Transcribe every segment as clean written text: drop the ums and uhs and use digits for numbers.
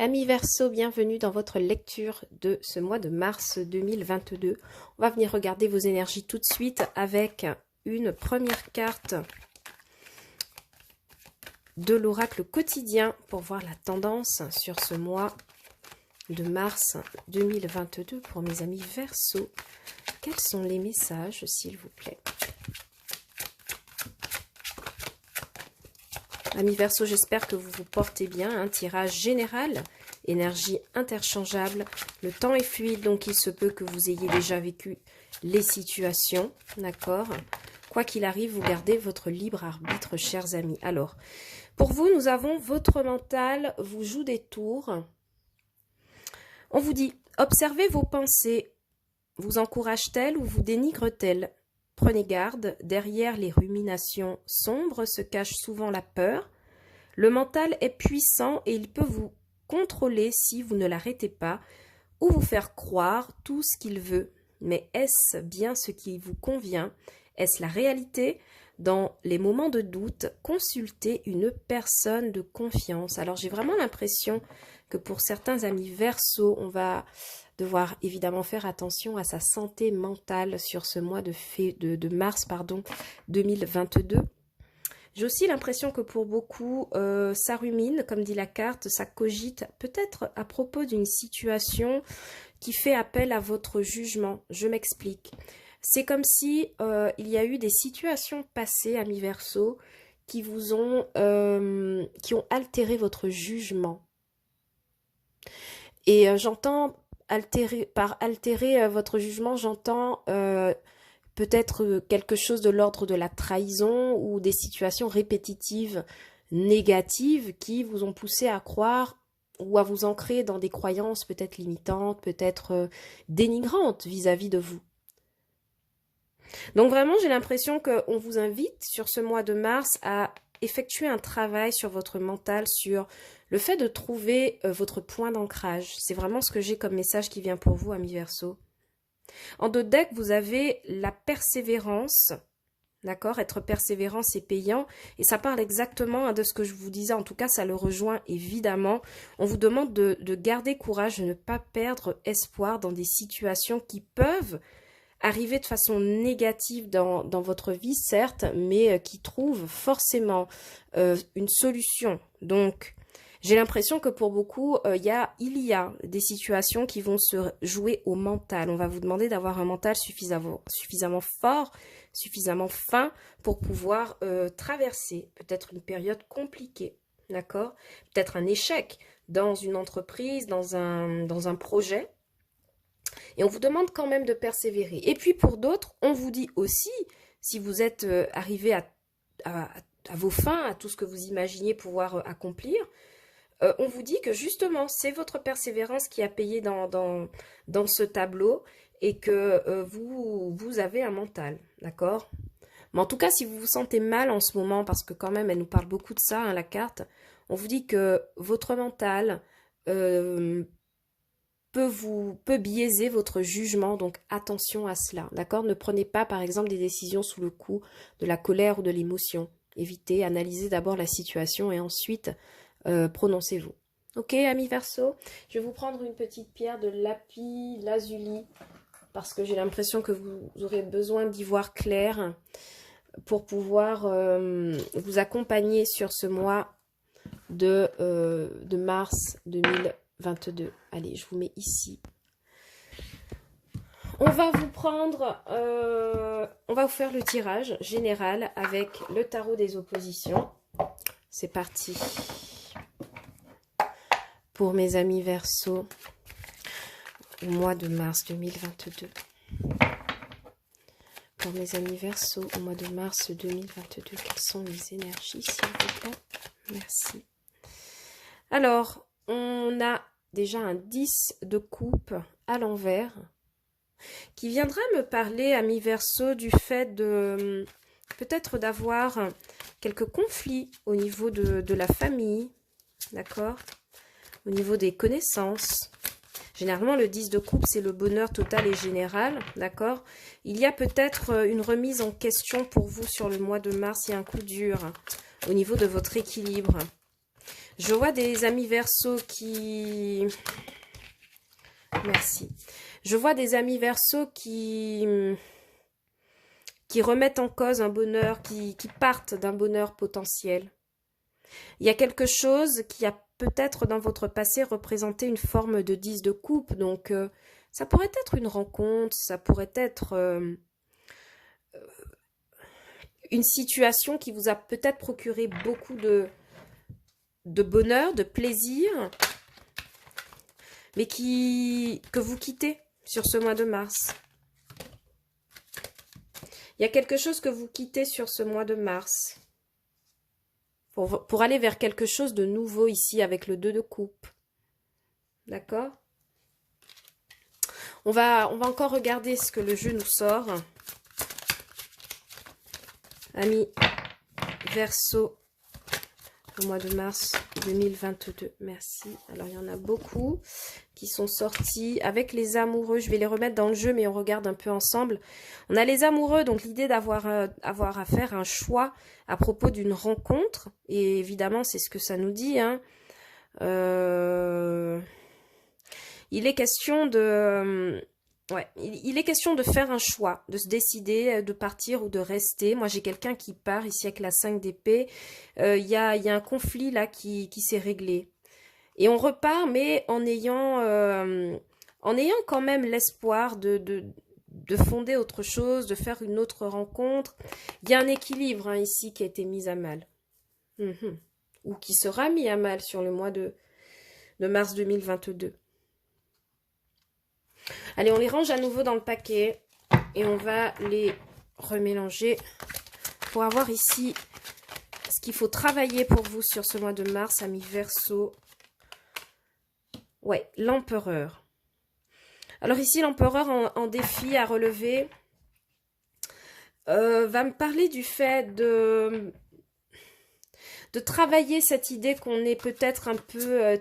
Amis Verseau, bienvenue dans votre lecture de ce mois de mars 2022. On va venir regarder vos énergies tout de suite avec une première carte de l'oracle quotidien pour voir la tendance sur ce mois de mars 2022 pour mes amis Verseau. Quels sont les messages, s'il vous plaît? Amis Verseau, j'espère que vous vous portez bien. Un tirage général, énergie interchangeable. Le temps est fluide, donc il se peut que vous ayez déjà vécu les situations. D'accord? Quoi qu'il arrive, vous gardez votre libre arbitre, chers amis. Alors, pour vous, nous avons votre mental vous joue des tours. On vous dit, observez vos pensées. Vous encourage-t-elle ou vous dénigre-t-elle? Prenez garde, derrière les ruminations sombres se cache souvent la peur. Le mental est puissant et il peut vous contrôler si vous ne l'arrêtez pas ou vous faire croire tout ce qu'il veut. Mais est-ce bien ce qui vous convient? Est-ce la réalité? Dans les moments de doute, consultez une personne de confiance. Alors j'ai vraiment l'impression que pour certains amis Verseau, on va devoir évidemment faire attention à sa santé mentale sur ce mois de mars 2022. J'ai aussi l'impression que pour beaucoup, ça rumine, comme dit la carte, ça cogite peut-être à propos d'une situation qui fait appel à votre jugement. Je m'explique. C'est comme si il y a eu des situations passées, amis Verseau, qui vous ont, qui ont altéré votre jugement. Et j'entends par altérer votre jugement, j'entends peut-être quelque chose de l'ordre de la trahison ou des situations répétitives négatives qui vous ont poussé à croire ou à vous ancrer dans des croyances peut-être limitantes, peut-être dénigrantes vis-à-vis de vous. Donc vraiment, j'ai l'impression qu'on vous invite sur ce mois de mars à effectuer un travail sur votre mental, sur le fait de trouver votre point d'ancrage. C'est vraiment ce que j'ai comme message qui vient pour vous, amis Verseau. En dos de deck, vous avez la persévérance. D'accord? Être persévérant, c'est payant. Et ça parle exactement de ce que je vous disais. En tout cas, ça le rejoint évidemment. On vous demande de garder courage, de ne pas perdre espoir dans des situations qui peuvent arriver de façon négative dans votre vie, certes, mais qui trouvent forcément une solution. Donc, j'ai l'impression que pour beaucoup, il y a des situations qui vont se jouer au mental. On va vous demander d'avoir un mental suffisamment fort, suffisamment fin pour pouvoir traverser peut-être une période compliquée, d'accord? Peut-être un échec dans une entreprise, dans un projet. Et on vous demande quand même de persévérer. Et puis pour d'autres, on vous dit aussi, si vous êtes arrivé à vos fins, à tout ce que vous imaginiez pouvoir accomplir, on vous dit que justement, c'est votre persévérance qui a payé dans ce tableau et que vous avez un mental, d'accord? Mais en tout cas, si vous vous sentez mal en ce moment, parce que quand même, elle nous parle beaucoup de ça, hein, la carte, on vous dit que votre mental peut biaiser votre jugement, donc attention à cela, d'accord? Ne prenez pas, par exemple, des décisions sous le coup de la colère ou de l'émotion. Évitez, analysez d'abord la situation et ensuite prononcez-vous. Ok, amis Verseau, je vais vous prendre une petite pierre de lapis lazuli parce que j'ai l'impression que vous aurez besoin d'y voir clair pour pouvoir vous accompagner sur ce mois de mars 2022. Allez, je vous mets ici. On va vous prendre, on va vous faire le tirage général avec le tarot des oppositions. C'est parti. Pour mes amis Verseau, au mois de mars 2022. Pour mes amis Verseau, au mois de mars 2022, quelles sont les énergies, s'il vous plaît? Merci. Alors, on a déjà un 10 de coupe à l'envers qui viendra me parler, amis Verseau, du fait de peut-être d'avoir quelques conflits au niveau de la famille, d'accord? Au niveau des connaissances. Généralement, le 10 de coupe, c'est le bonheur total et général, d'accord? Il y a peut-être une remise en question pour vous sur le mois de mars. Il y a un coup dur au niveau de votre équilibre. Je vois des amis Verseau qui... Merci. Je vois des amis Verseau qui remettent en cause un bonheur, qui partent d'un bonheur potentiel. Il y a quelque chose qui a peut-être dans votre passé représenté une forme de 10 de coupe, donc ça pourrait être une rencontre, ça pourrait être une situation qui vous a peut-être procuré beaucoup de bonheur, de plaisir, mais que vous quittez sur ce mois de mars. Il y a quelque chose que vous quittez sur ce mois de mars pour aller vers quelque chose de nouveau ici avec le 2 de coupe. D'accord? On va encore regarder ce que le jeu nous sort. Amis Verseau, au mois de mars 2022. Merci. Alors, il y en a beaucoup qui sont sortis avec les amoureux. Je vais les remettre dans le jeu, mais on regarde un peu ensemble. On a les amoureux, donc l'idée d'avoir à faire un choix à propos d'une rencontre. Et évidemment, c'est ce que ça nous dit. Hein. Il est question de... Ouais, il est question de faire un choix, de se décider de partir ou de rester. Moi, j'ai quelqu'un qui part ici avec la 5 d'épée. Il y a un conflit là qui s'est réglé. Et on repart, mais en ayant quand même l'espoir de fonder autre chose, de faire une autre rencontre. Il y a un équilibre hein, ici qui a été mis à mal. Ou qui sera mis à mal sur le mois de mars 2022. Allez, on les range à nouveau dans le paquet et on va les remélanger pour avoir ici ce qu'il faut travailler pour vous sur ce mois de mars, amis Verseau. Ouais, l'empereur. Alors ici, l'empereur en défi à relever va me parler du fait de travailler cette idée qu'on est peut-être un peu...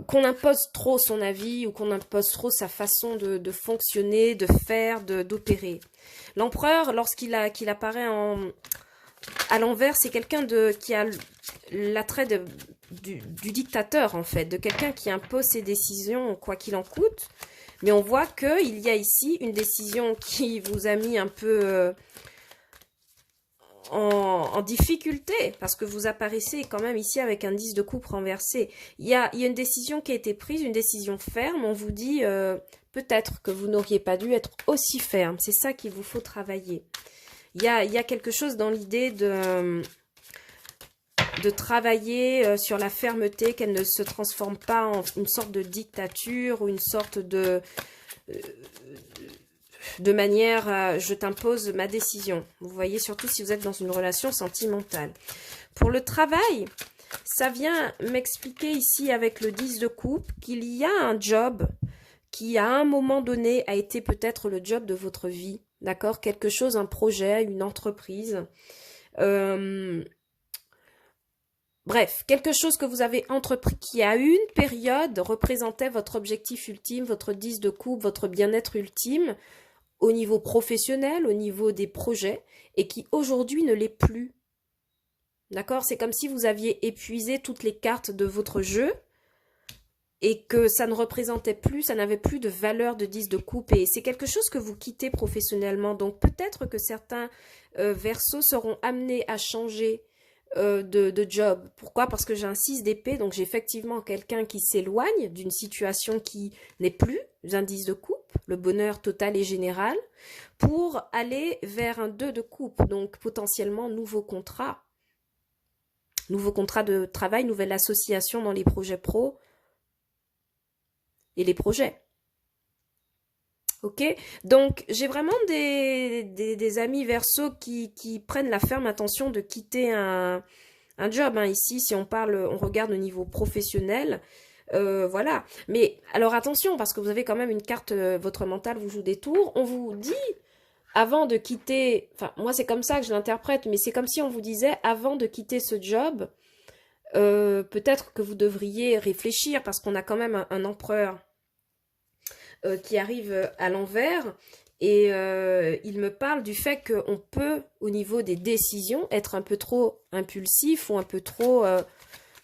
qu'on impose trop son avis ou qu'on impose trop sa façon de fonctionner, de faire, d'opérer. L'empereur, lorsqu'il apparaît à l'envers, c'est quelqu'un qui a l'attrait du dictateur, en fait, de quelqu'un qui impose ses décisions quoi qu'il en coûte. Mais on voit qu'il y a ici une décision qui vous a mis un peu... en difficulté, parce que vous apparaissez quand même ici avec un 10 de coupe renversé. Il y a une décision qui a été prise, une décision ferme. On vous dit peut-être que vous n'auriez pas dû être aussi ferme. C'est ça qu'il vous faut travailler. Il y a quelque chose dans l'idée de travailler sur la fermeté, qu'elle ne se transforme pas en une sorte de dictature ou une sorte de manière, je t'impose ma décision. Vous voyez, surtout si vous êtes dans une relation sentimentale. Pour le travail, ça vient m'expliquer ici avec le 10 de coupe qu'il y a un job qui à un moment donné a été peut-être le job de votre vie. D'accord? Quelque chose, un projet, une entreprise. Bref, quelque chose que vous avez entrepris qui à une période représentait votre objectif ultime, votre 10 de coupe, votre bien-être ultime au niveau professionnel, au niveau des projets, et qui aujourd'hui ne l'est plus. D'accord? C'est comme si vous aviez épuisé toutes les cartes de votre jeu et que ça ne représentait plus, ça n'avait plus de valeur de 10 de coupe. Et c'est quelque chose que vous quittez professionnellement. Donc peut-être que certains Verseaux seront amenés à changer de job. Pourquoi? Parce que j'ai un 6 d'épée, donc j'ai effectivement quelqu'un qui s'éloigne d'une situation qui n'est plus un 10 de coupe, le bonheur total et général, pour aller vers un 2 de coupe, donc potentiellement nouveau contrat de travail, nouvelle association dans les projets pro et les projets. Ok, donc j'ai vraiment des amis Verseau qui prennent la ferme intention de quitter un job. Hein. Ici, si on regarde au niveau professionnel, voilà. Mais alors attention, parce que vous avez quand même une carte, votre mental vous joue des tours. On vous dit, avant de quitter, enfin moi c'est comme ça que je l'interprète, mais c'est comme si on vous disait, avant de quitter ce job, peut-être que vous devriez réfléchir, parce qu'on a quand même un empereur qui arrive à l'envers Et il me parle du fait qu'on peut, au niveau des décisions, être un peu trop impulsif ou un peu trop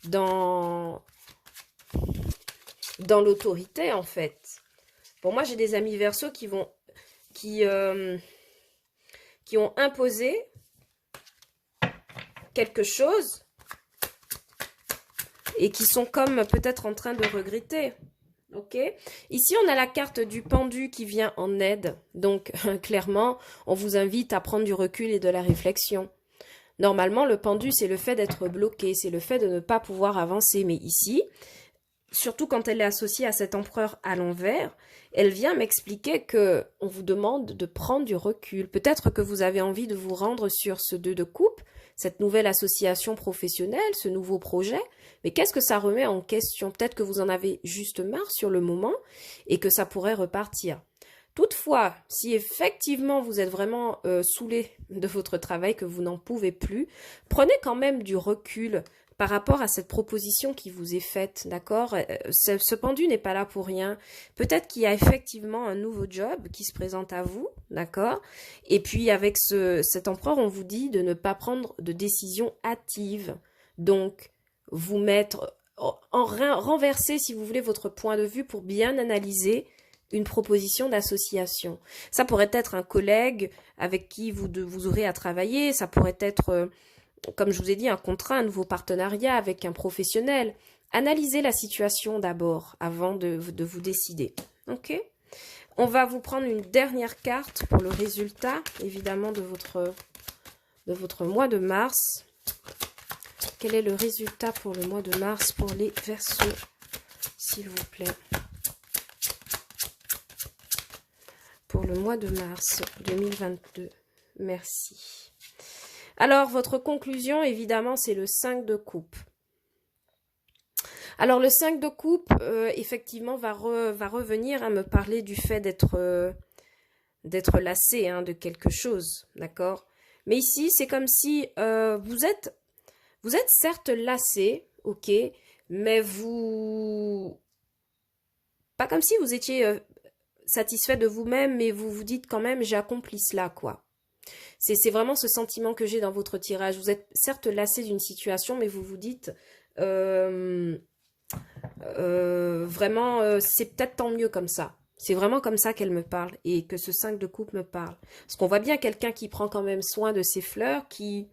dans l'autorité, en fait. Pour moi, j'ai des amis Verseau qui ont imposé quelque chose et qui sont comme peut-être en train de regretter. Ok. Ici, on a la carte du pendu qui vient en aide. Donc, clairement, on vous invite à prendre du recul et de la réflexion. Normalement, le pendu, c'est le fait d'être bloqué, c'est le fait de ne pas pouvoir avancer. Mais ici, surtout quand elle est associée à cet empereur à l'envers, elle vient m'expliquer que on vous demande de prendre du recul. Peut-être que vous avez envie de vous rendre sur ce 2 de coupe, cette nouvelle association professionnelle, ce nouveau projet, mais qu'est-ce que ça remet en question? Peut-être que vous en avez juste marre sur le moment et que ça pourrait repartir. Toutefois, si effectivement vous êtes vraiment saoulé de votre travail, que vous n'en pouvez plus, prenez quand même du recul par rapport à cette proposition qui vous est faite, d'accord? Ce pendu n'est pas là pour rien. Peut-être qu'il y a effectivement un nouveau job qui se présente à vous, d'accord? Et puis avec cet empereur, on vous dit de ne pas prendre de décision hâtive. Donc, vous mettre renverser, si vous voulez, votre point de vue pour bien analyser une proposition d'association. Ça pourrait être un collègue avec qui vous aurez à travailler, ça pourrait être comme je vous ai dit, un contrat, un nouveau partenariat avec un professionnel. Analysez la situation d'abord avant de vous décider. Ok? On va vous prendre une dernière carte pour le résultat, évidemment, de votre mois de mars. Quel est le résultat pour le mois de mars pour les Verseaux, s'il vous plaît? Pour le mois de mars 2022. Merci. Alors, votre conclusion, évidemment, c'est le 5 de coupe. Alors, le 5 de coupe, effectivement, va revenir à me parler du fait d'être lassé de quelque chose, d'accord? Mais ici, c'est comme si vous êtes certes lassé, ok, mais pas comme si vous étiez satisfait de vous-même, mais vous vous dites quand même, j'ai accompli cela, quoi. C'est vraiment ce sentiment que j'ai dans votre tirage. Vous êtes certes lassé d'une situation, mais vous vous dites vraiment, c'est peut-être tant mieux comme ça. C'est vraiment comme ça qu'elle me parle et que ce 5 de coupe me parle. Parce qu'on voit bien quelqu'un qui prend quand même soin de ses fleurs, qui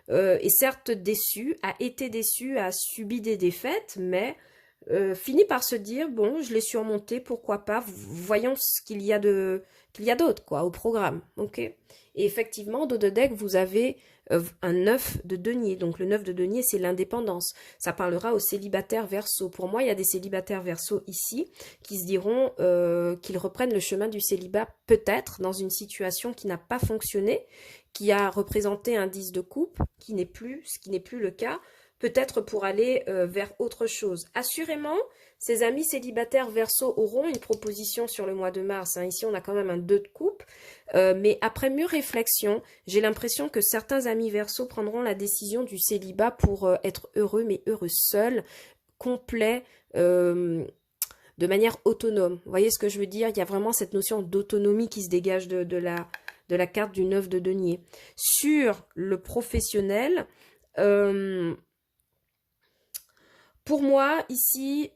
est certes déçu, a été déçu, a subi des défaites, mais finit par se dire, bon, je l'ai surmonté, pourquoi pas, voyons ce qu'il y a d'autre, quoi, au programme, ok? Et effectivement, dos de deck, vous avez un 9 de denier. Donc le 9 de denier, c'est l'indépendance. Ça parlera aux célibataires Verseau. Pour moi, il y a des célibataires Verseau ici qui se diront qu'ils reprennent le chemin du célibat, peut-être dans une situation qui n'a pas fonctionné, qui a représenté un 10 de coupe, ce qui n'est plus le cas, peut-être pour aller vers autre chose. Assurément, ces amis célibataires Verseau auront une proposition sur le mois de mars. Ici, on a quand même un 2 de coupe. Mais après mûre réflexion, j'ai l'impression que certains amis Verseau prendront la décision du célibat pour être heureux, mais heureux seul, complet, de manière autonome. Vous voyez ce que je veux dire? Il y a vraiment cette notion d'autonomie qui se dégage de la carte du 9 de denier. Sur le professionnel, pour moi, ici,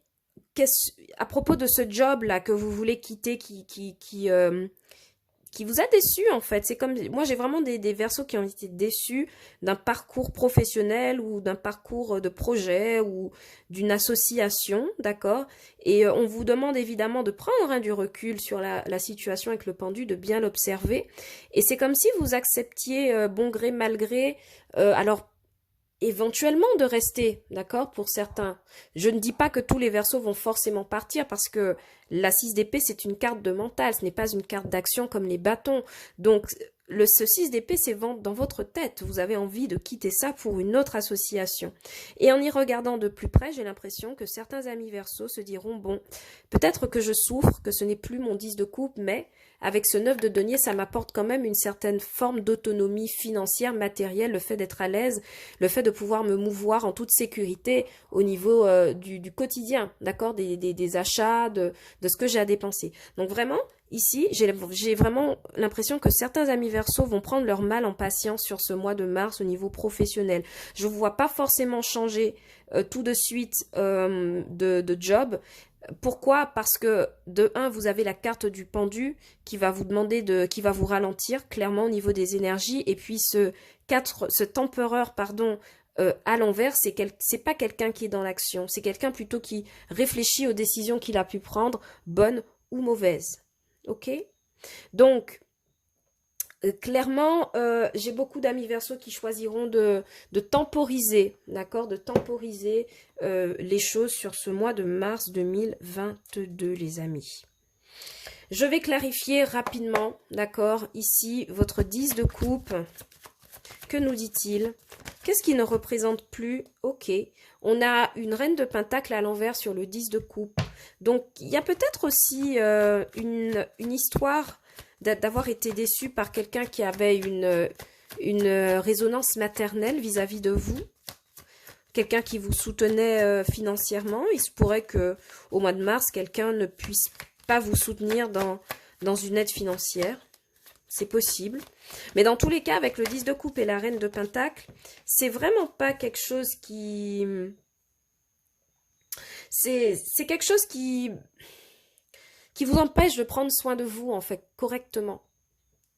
à propos de ce job-là que vous voulez quitter, qui vous a déçu en fait. C'est comme moi j'ai vraiment des Verseaux qui ont été déçus d'un parcours professionnel ou d'un parcours de projet ou d'une association, d'accord? Et on vous demande évidemment de prendre du recul sur la situation avec le pendu, de bien l'observer. Et c'est comme si vous acceptiez bon gré mal gré. Alors éventuellement de rester, d'accord, pour certains. Je ne dis pas que tous les Verseaux vont forcément partir parce que la 6 d'épée, c'est une carte de mental, ce n'est pas une carte d'action comme les bâtons. Donc, ce 6 d'épée, c'est dans votre tête. Vous avez envie de quitter ça pour une autre association. Et en y regardant de plus près, j'ai l'impression que certains amis Verseaux se diront, bon, peut-être que je souffre, que ce n'est plus mon 10 de coupe, mais avec ce 9 de denier, ça m'apporte quand même une certaine forme d'autonomie financière, matérielle, le fait d'être à l'aise, le fait de pouvoir me mouvoir en toute sécurité au niveau du quotidien, d'accord, des achats, de ce que j'ai à dépenser. Donc vraiment, Ici, j'ai vraiment l'impression que certains amis Verseau vont prendre leur mal en patience sur ce mois de mars au niveau professionnel. Je ne vous vois pas forcément changer tout de suite de job. Pourquoi? Parce que de un, vous avez la carte du pendu qui va vous demander qui va vous ralentir clairement au niveau des énergies. Et puis ce tempereur, pardon, à l'envers, c'est pas quelqu'un qui est dans l'action. C'est quelqu'un plutôt qui réfléchit aux décisions qu'il a pu prendre, bonnes ou mauvaises. Ok? Donc, clairement, j'ai beaucoup d'amis Verseau qui choisiront de temporiser, d'accord, de temporiser les choses sur ce mois de mars 2022, les amis. Je vais clarifier rapidement, d'accord, ici, votre 10 de coupe. Que nous dit-il? Qu'est-ce qui ne représente plus? Ok, on a une reine de pentacle à l'envers sur le 10 de coupe. Donc, il y a peut-être aussi une histoire d'avoir été déçu par quelqu'un qui avait une résonance maternelle vis-à-vis de vous. Quelqu'un qui vous soutenait financièrement. Il se pourrait que au mois de mars, quelqu'un ne puisse pas vous soutenir dans une aide financière. C'est possible. Mais dans tous les cas, avec le 10 de coupe et la reine de pentacle, c'est vraiment pas quelque chose qui... C'est quelque chose qui vous empêche de prendre soin de vous, en fait, correctement,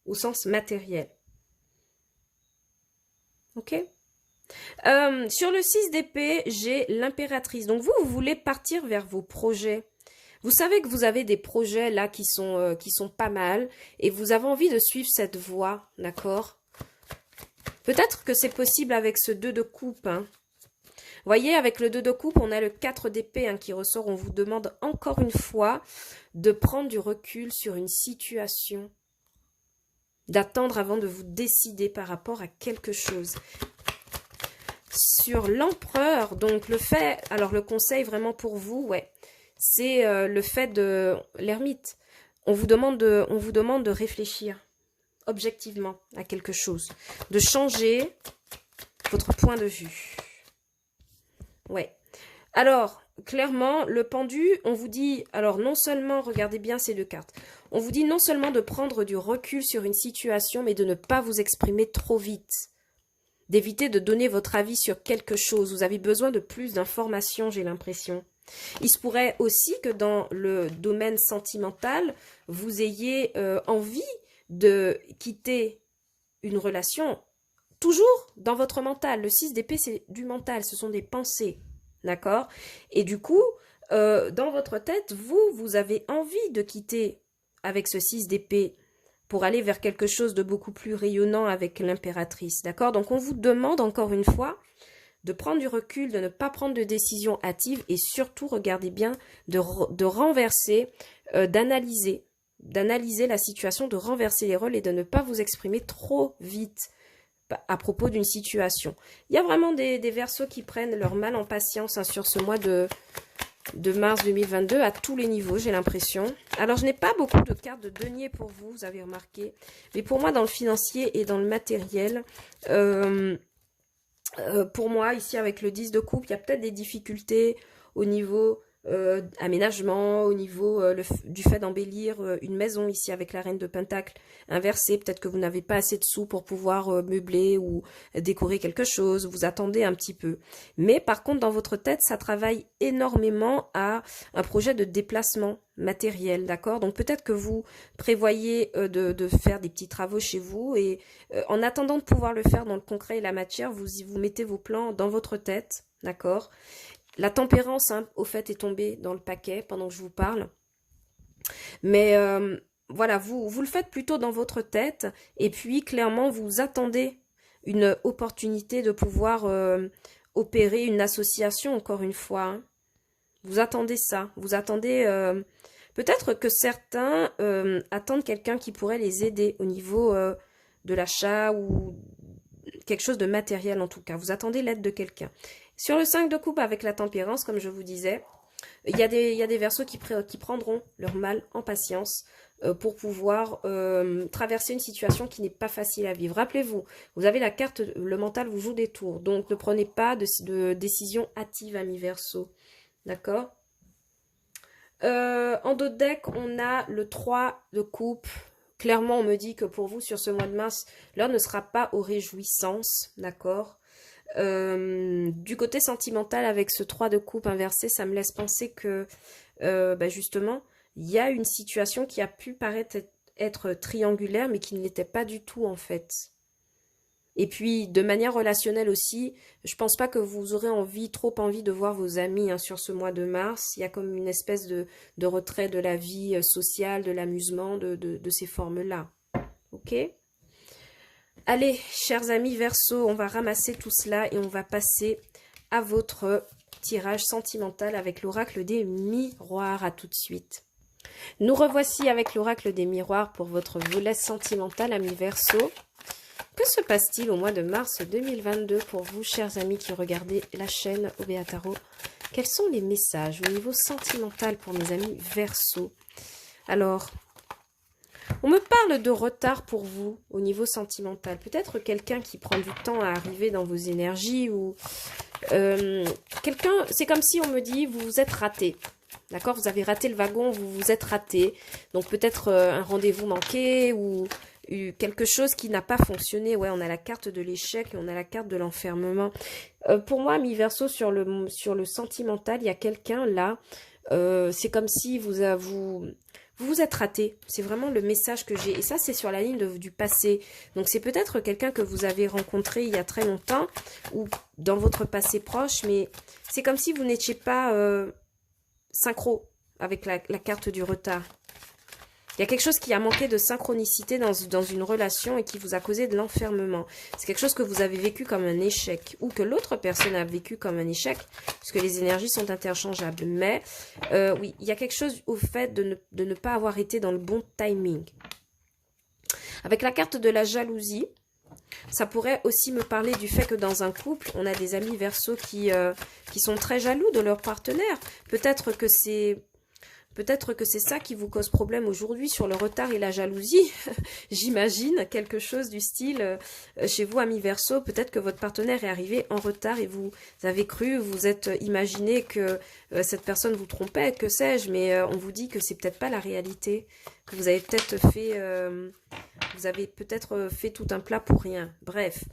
au sens matériel. Ok? Sur le 6 d'épée, j'ai l'impératrice. Donc vous voulez partir vers vos projets. Vous savez que vous avez des projets là qui sont pas mal et vous avez envie de suivre cette voie, d'accord? Peut-être que c'est possible avec ce 2 de coupe, hein. Vous voyez, avec le 2 de coupe, on a le 4 d'épée qui ressort. On vous demande encore une fois de prendre du recul sur une situation, d'attendre avant de vous décider par rapport à quelque chose. Sur l'empereur, donc alors le conseil vraiment pour vous, ouais, c'est le fait de l'ermite. On vous demande de réfléchir objectivement à quelque chose, de changer votre point de vue. Ouais. Alors, clairement, le pendu, on vous dit, alors non seulement, regardez bien ces deux cartes, on vous dit non seulement de prendre du recul sur une situation, mais de ne pas vous exprimer trop vite. D'éviter de donner votre avis sur quelque chose. Vous avez besoin de plus d'informations, j'ai l'impression. Il se pourrait aussi que dans le domaine sentimental, vous ayez envie de quitter une relation, toujours dans votre mental. Le 6 d'épée, c'est du mental, ce sont des pensées, d'accord? Et du coup, dans votre tête, vous avez envie de quitter avec ce 6 d'épée pour aller vers quelque chose de beaucoup plus rayonnant avec l'impératrice, d'accord? Donc, on vous demande encore une fois de prendre du recul, de ne pas prendre de décision hâtive et surtout, regardez bien, de renverser, d'analyser la situation, de renverser les rôles et de ne pas vous exprimer trop vite à propos d'une situation. Il y a vraiment des Verseaux qui prennent leur mal en patience sur ce mois de mars 2022 à tous les niveaux, j'ai l'impression. Alors, je n'ai pas beaucoup de cartes de denier pour vous, vous avez remarqué. Mais pour moi, dans le financier et dans le matériel, pour moi, ici, avec le 10 de coupe, il y a peut-être des difficultés au niveau aménagement, au niveau du fait d'embellir une maison ici avec la reine de pentacle inversée. Peut-être que vous n'avez pas assez de sous pour pouvoir meubler ou décorer quelque chose. Vous attendez un petit peu. Mais par contre, dans votre tête, ça travaille énormément à un projet de déplacement matériel, d'accord? Donc peut-être que vous prévoyez de faire des petits travaux chez vous et en attendant de pouvoir le faire dans le concret et la matière, vous mettez vos plans dans votre tête, d'accord? La tempérance, au fait, est tombée dans le paquet pendant que je vous parle. Mais voilà, vous le faites plutôt dans votre tête. Et puis, clairement, vous attendez une opportunité de pouvoir opérer une association, encore une fois. Hein. Vous attendez ça. Vous attendez... peut-être que certains attendent quelqu'un qui pourrait les aider au niveau de l'achat ou quelque chose de matériel, en tout cas. Vous attendez l'aide de quelqu'un. Sur le 5 de coupe avec la tempérance, comme je vous disais, il y a des Verseaux qui prendront leur mal en patience pour pouvoir traverser une situation qui n'est pas facile à vivre. Rappelez-vous, vous avez la carte, le mental vous joue des tours, donc ne prenez pas de décision hâtive, amis Verseaux. D'accord? En dos de deck, on a le 3 de coupe. Clairement, on me dit que pour vous, sur ce mois de mars, l'heure ne sera pas aux réjouissances, d'accord. Du côté sentimental, avec ce 3 de coupe inversé, ça me laisse penser que, justement, il y a une situation qui a pu paraître être triangulaire, mais qui ne l'était pas du tout, en fait. Et puis, de manière relationnelle aussi, je pense pas que vous aurez trop envie de voir vos amis, hein, sur ce mois de mars. Il y a comme une espèce de retrait de la vie sociale, de l'amusement, de ces formes-là. Ok? Allez, chers amis Verseau, on va ramasser tout cela et on va passer à votre tirage sentimental avec l'oracle des miroirs. À tout de suite. Nous revoici avec l'oracle des miroirs pour votre volet sentimental, amis Verseau. Que se passe-t-il au mois de mars 2022 pour vous, chers amis qui regardez la chaîne Obéa Tarot? Quels sont les messages au niveau sentimental pour mes amis Verseau? Alors, on me parle de retard pour vous au niveau sentimental. Peut-être quelqu'un qui prend du temps à arriver dans vos énergies ou quelqu'un, c'est comme si on me dit vous vous êtes raté. D'accord, vous avez raté le wagon, vous vous êtes raté. Donc peut-être un rendez-vous manqué ou quelque chose qui n'a pas fonctionné. Ouais, on a la carte de l'échec et on a la carte de l'enfermement. Pour moi, mi Verseau, sur le sentimental, il y a quelqu'un là. C'est comme si vous vous êtes raté. C'est vraiment le message que j'ai. Et ça, c'est sur la ligne du passé. Donc, c'est peut-être quelqu'un que vous avez rencontré il y a très longtemps ou dans votre passé proche. Mais c'est comme si vous n'étiez pas synchro avec la carte du retard. Il y a quelque chose qui a manqué de synchronicité dans une relation et qui vous a causé de l'enfermement. C'est quelque chose que vous avez vécu comme un échec ou que l'autre personne a vécu comme un échec, parce que les énergies sont interchangeables. Mais oui, il y a quelque chose au fait de ne pas avoir été dans le bon timing. Avec la carte de la jalousie, ça pourrait aussi me parler du fait que dans un couple, on a des amis Verseau qui sont très jaloux de leur partenaire. Peut-être que c'est ça qui vous cause problème aujourd'hui sur le retard et la jalousie. J'imagine quelque chose du style chez vous, amis Verseau, peut-être que votre partenaire est arrivé en retard et vous avez cru, vous êtes imaginé que cette personne vous trompait, que sais-je, mais on vous dit que c'est peut-être pas la réalité, que vous avez peut-être fait tout un plat pour rien. Bref.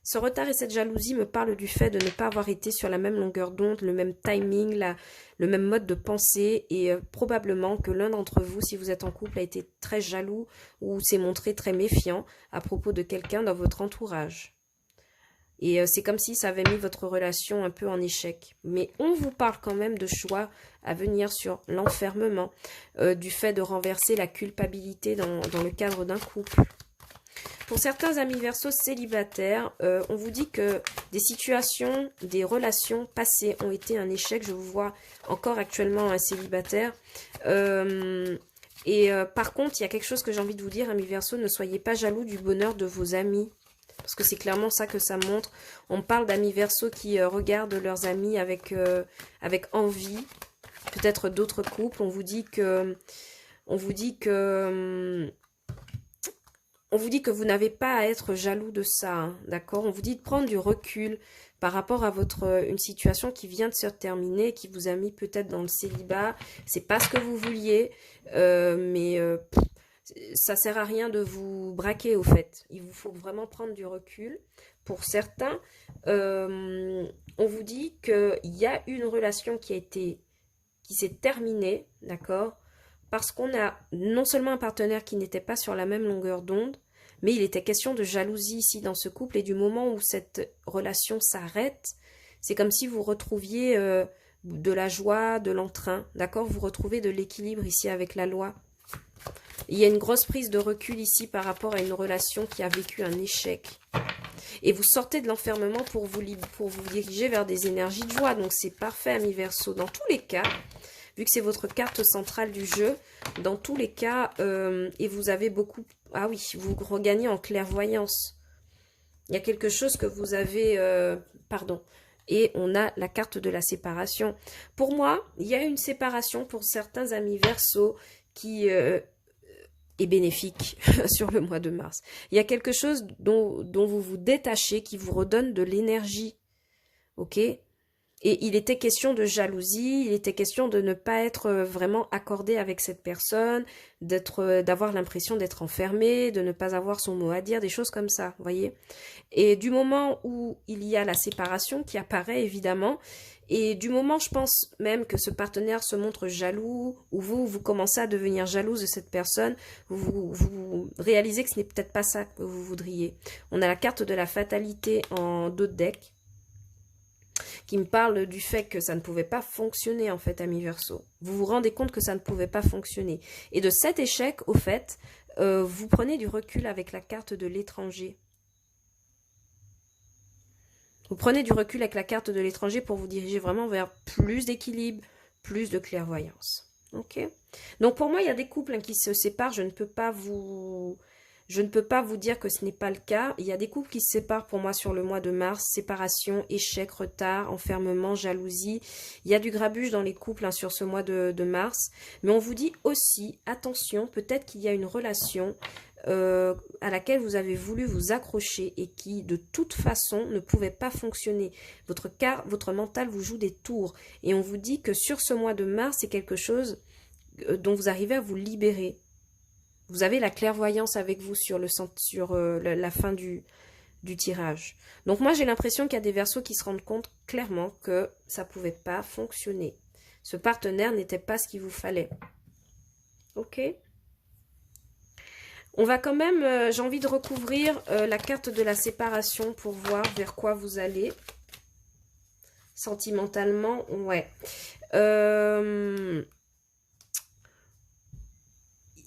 Ce retard et cette jalousie me parlent du fait de ne pas avoir été sur la même longueur d'onde, le même timing, le même mode de pensée et probablement que l'un d'entre vous, si vous êtes en couple, a été très jaloux ou s'est montré très méfiant à propos de quelqu'un dans votre entourage. Et c'est comme si ça avait mis votre relation un peu en échec. Mais on vous parle quand même de choix à venir sur l'enfermement, du fait de renverser la culpabilité dans le cadre d'un couple. Pour certains amis Verseau célibataires, on vous dit que des situations, des relations passées ont été un échec. Je vous vois encore actuellement un célibataire. Par contre, il y a quelque chose que j'ai envie de vous dire, amis Verseau, ne soyez pas jaloux du bonheur de vos amis. Parce que c'est clairement ça que ça montre. On parle d'amis Verseau qui regardent leurs amis avec envie. Peut-être d'autres couples. On vous dit que vous n'avez pas à être jaloux de ça, hein, d'accord? On vous dit de prendre du recul par rapport à une situation qui vient de se terminer, qui vous a mis peut-être dans le célibat. C'est pas ce que vous vouliez, mais ça sert à rien de vous braquer au fait. Il vous faut vraiment prendre du recul. Pour certains, on vous dit qu'il y a une relation qui s'est terminée, d'accord? Parce qu'on a non seulement un partenaire qui n'était pas sur la même longueur d'onde, mais il était question de jalousie ici dans ce couple. Et du moment où cette relation s'arrête, c'est comme si vous retrouviez de la joie, de l'entrain, d'accord? Vous retrouvez de l'équilibre ici avec la loi. Il y a une grosse prise de recul ici par rapport à une relation qui a vécu un échec. Et vous sortez de l'enfermement pour vous diriger vers des énergies de joie. Donc c'est parfait, amis Verseau. Dans tous les cas, vu que c'est votre carte centrale du jeu, dans tous les cas, et vous avez beaucoup... Ah oui, vous regagnez en clairvoyance. Il y a quelque chose que vous avez... pardon. Et on a la carte de la séparation. Pour moi, il y a une séparation pour certains amis Verseau qui est bénéfique sur le mois de mars. Il y a quelque chose dont vous vous détachez, qui vous redonne de l'énergie. Ok ? Et il était question de jalousie, il était question de ne pas être vraiment accordé avec cette personne, d'avoir l'impression d'être enfermé, de ne pas avoir son mot à dire, des choses comme ça, voyez. Et du moment où il y a la séparation qui apparaît évidemment, et du moment, je pense même que ce partenaire se montre jaloux, ou vous commencez à devenir jalouse de cette personne, vous réalisez que ce n'est peut-être pas ça que vous voudriez. On a la carte de la fatalité en dos de deck, qui me parle du fait que ça ne pouvait pas fonctionner en fait, ami Verseau. Vous vous rendez compte que ça ne pouvait pas fonctionner. Et de cet échec, au fait, vous prenez du recul avec la carte de l'étranger. Vous prenez du recul avec la carte de l'étranger pour vous diriger vraiment vers plus d'équilibre, plus de clairvoyance. Ok? Donc pour moi, il y a des couples qui se séparent. Je ne peux pas vous dire que ce n'est pas le cas. Il y a des couples qui se séparent pour moi sur le mois de mars. Séparation, échec, retard, enfermement, jalousie. Il y a du grabuge dans les couples sur ce mois de mars. Mais on vous dit aussi, attention, peut-être qu'il y a une relation à laquelle vous avez voulu vous accrocher et qui de toute façon ne pouvait pas fonctionner. Votre mental vous joue des tours. Et on vous dit que sur ce mois de mars, c'est quelque chose dont vous arrivez à vous libérer. Vous avez la clairvoyance avec vous sur la fin du tirage. Donc moi, j'ai l'impression qu'il y a des Verseaux qui se rendent compte clairement que ça ne pouvait pas fonctionner. Ce partenaire n'était pas ce qu'il vous fallait. Ok? On va quand même, j'ai envie de recouvrir la carte de la séparation pour voir vers quoi vous allez. Sentimentalement, ouais.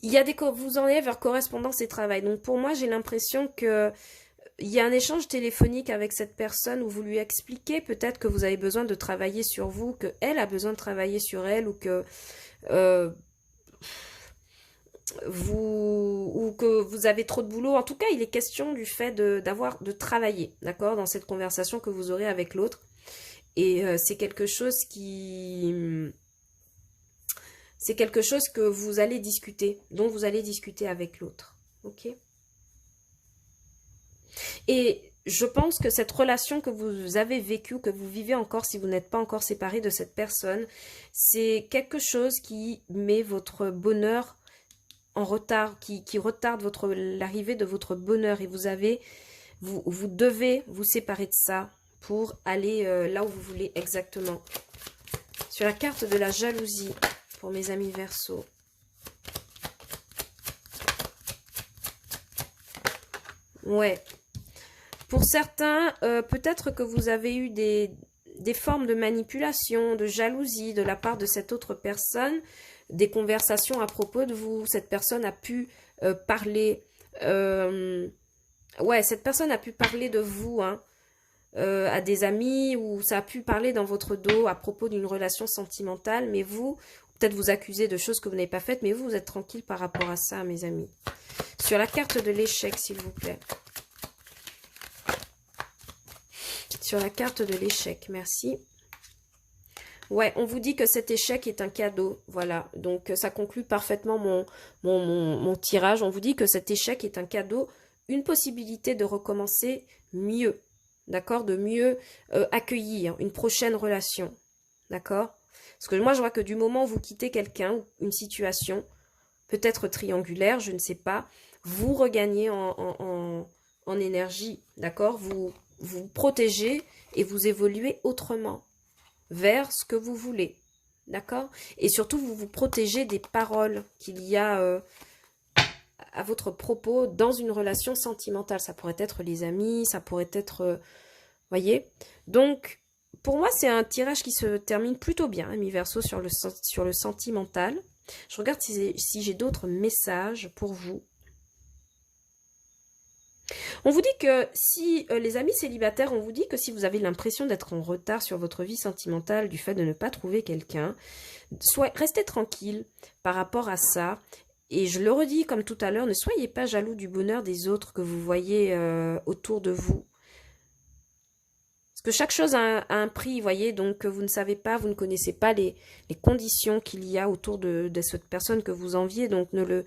Il y a vous en êtes vers correspondance et travail. Donc pour moi, j'ai l'impression que il y a un échange téléphonique avec cette personne où vous lui expliquez peut-être que vous avez besoin de travailler sur vous, qu'elle a besoin de travailler sur elle, ou que vous avez trop de boulot. En tout cas, il est question du fait de travailler, d'accord, dans cette conversation que vous aurez avec l'autre. Et c'est quelque chose que vous allez discuter, dont vous allez discuter avec l'autre. Ok? Et je pense que cette relation que vous avez vécue, que vous vivez encore si vous n'êtes pas encore séparé de cette personne, c'est quelque chose qui met votre bonheur en retard, qui retarde l'arrivée de votre bonheur. Et vous devez vous séparer de ça pour aller là où vous voulez exactement. Sur la carte de la jalousie, pour mes amis Verseaux. Ouais. Pour certains, peut-être que vous avez eu des formes de manipulation, de jalousie de la part de cette autre personne, des conversations à propos de vous. Cette personne a pu parler... ouais, cette personne a pu parler de vous, hein, à des amis, ou ça a pu parler dans votre dos à propos d'une relation sentimentale, mais vous, peut-être vous accusez de choses que vous n'avez pas faites, mais vous êtes tranquille par rapport à ça, mes amis. Sur la carte de l'échec, s'il vous plaît. Sur la carte de l'échec, merci. Ouais, on vous dit que cet échec est un cadeau, voilà. Donc, ça conclut parfaitement mon tirage. On vous dit que cet échec est un cadeau, une possibilité de recommencer mieux, d'accord? De mieux accueillir une prochaine relation, d'accord? Parce que moi, je vois que du moment où vous quittez quelqu'un, ou une situation, peut-être triangulaire, je ne sais pas, vous regagnez en énergie, d'accord? Vous protégez et vous évoluez autrement vers ce que vous voulez, d'accord? Et surtout, vous vous protégez des paroles qu'il y a à votre propos dans une relation sentimentale. Ça pourrait être les amis, ça pourrait être... voyez? Donc, pour moi, c'est un tirage qui se termine plutôt bien, ami Verseau, sur le sentimental. Je regarde si j'ai d'autres messages pour vous. On vous dit que si, les amis célibataires, on vous dit que si vous avez l'impression d'être en retard sur votre vie sentimentale du fait de ne pas trouver quelqu'un, restez tranquille par rapport à ça. Et je le redis comme tout à l'heure, ne soyez pas jaloux du bonheur des autres que vous voyez autour de vous. Parce que chaque chose a un prix, voyez, donc vous ne savez pas, vous ne connaissez pas les conditions qu'il y a autour de cette personne que vous enviez, donc ne le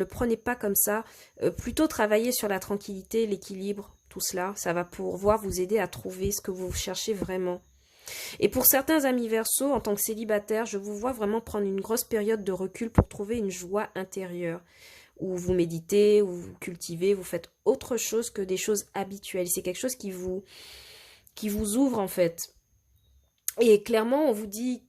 prenez pas comme ça. Plutôt travaillez sur la tranquillité, l'équilibre, tout cela, ça va pouvoir vous aider à trouver ce que vous cherchez vraiment. Et pour certains amis Verseau, en tant que célibataire, je vous vois vraiment prendre une grosse période de recul pour trouver une joie intérieure, où vous méditez, où vous cultivez, vous faites autre chose que des choses habituelles. C'est quelque chose qui vous ouvre en fait. Et clairement, on vous dit,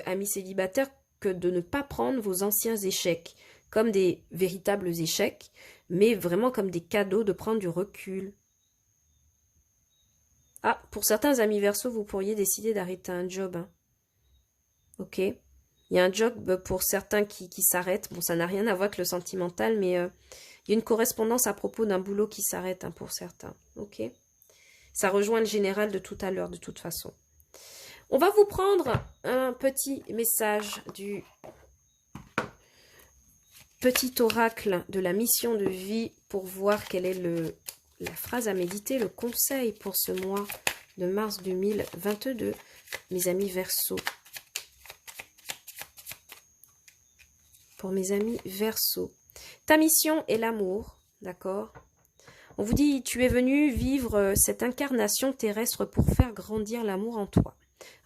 amis célibataires, que de ne pas prendre vos anciens échecs comme des véritables échecs, mais vraiment comme des cadeaux, de prendre du recul. Ah, pour certains amis Verseau, vous pourriez décider d'arrêter un job. Hein. Ok. Il y a un job pour certains qui s'arrête. Bon, ça n'a rien à voir avec le sentimental, mais il y a une correspondance à propos d'un boulot qui s'arrête pour certains. Ok. Ça rejoint le général de tout à l'heure, de toute façon. On va vous prendre un petit message du petit oracle de la mission de vie pour voir quelle est la phrase à méditer, le conseil pour ce mois de mars 2022, mes amis Verseau. Pour mes amis Verseau. Ta mission est l'amour, d'accord? On vous dit, tu es venu vivre cette incarnation terrestre pour faire grandir l'amour en toi.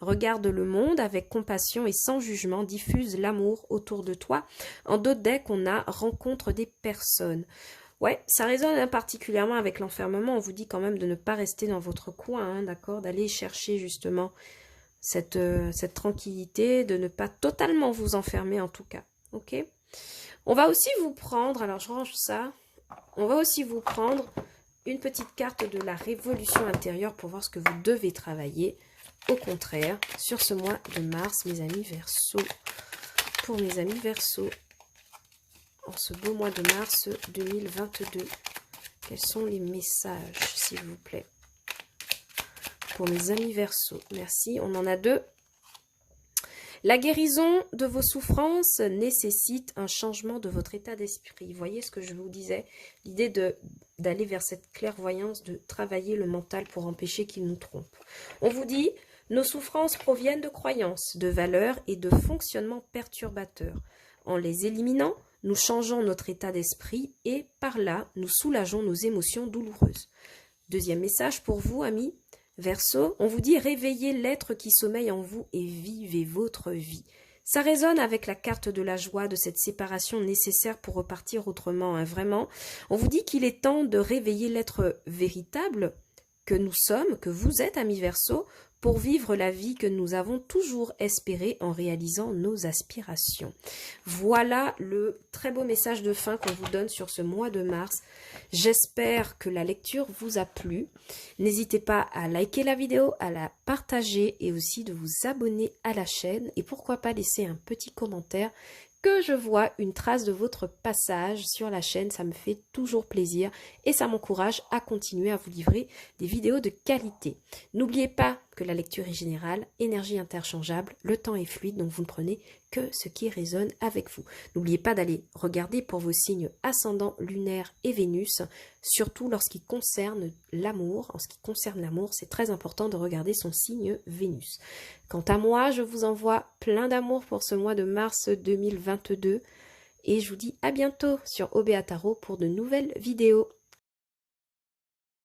Regarde le monde avec compassion et sans jugement, diffuse l'amour autour de toi. En d'autres decks, on a rencontre des personnes. Ouais, ça résonne particulièrement avec l'enfermement. On vous dit quand même de ne pas rester dans votre coin, hein, d'accord, d'aller chercher justement cette tranquillité, de ne pas totalement vous enfermer en tout cas. Ok. On va aussi vous prendre, alors je range ça, on va aussi vous prendre une petite carte de la révolution intérieure pour voir ce que vous devez travailler. Au contraire, sur ce mois de mars, mes amis Verseau, pour mes amis Verseau, en ce beau mois de mars 2022, quels sont les messages, s'il vous plaît, pour mes amis Verseau? Merci, on en a deux. La guérison de vos souffrances nécessite un changement de votre état d'esprit. Vous voyez ce que je vous disais, l'idée d'aller vers cette clairvoyance, de travailler le mental pour empêcher qu'il nous trompe. On vous dit, nos souffrances proviennent de croyances, de valeurs et de fonctionnements perturbateurs. En les éliminant, nous changeons notre état d'esprit et par là, nous soulageons nos émotions douloureuses. Deuxième message pour vous, amis Verseau, on vous dit réveillez l'être qui sommeille en vous et vivez votre vie. Ça résonne avec la carte de la joie, de cette séparation nécessaire pour repartir autrement. Hein, vraiment, on vous dit qu'il est temps de réveiller l'être véritable que nous sommes, que vous êtes, amis Verseau, pour vivre la vie que nous avons toujours espérée en réalisant nos aspirations. Voilà le très beau message de fin qu'on vous donne sur ce mois de mars. J'espère que la lecture vous a plu. N'hésitez pas à liker la vidéo, à la partager et aussi de vous abonner à la chaîne. Et pourquoi pas laisser un petit commentaire que je vois une trace de votre passage sur la chaîne. Ça me fait toujours plaisir et ça m'encourage à continuer à vous livrer des vidéos de qualité. N'oubliez pas que la lecture est générale, énergie interchangeable, le temps est fluide, donc vous ne prenez que ce qui résonne avec vous. N'oubliez pas d'aller regarder pour vos signes ascendant, lunaire et Vénus, surtout lorsqu'il concerne l'amour. En ce qui concerne l'amour, c'est très important de regarder son signe Vénus. Quant à moi, je vous envoie plein d'amour pour ce mois de mars 2022 et je vous dis à bientôt sur OBA Tarot pour de nouvelles vidéos.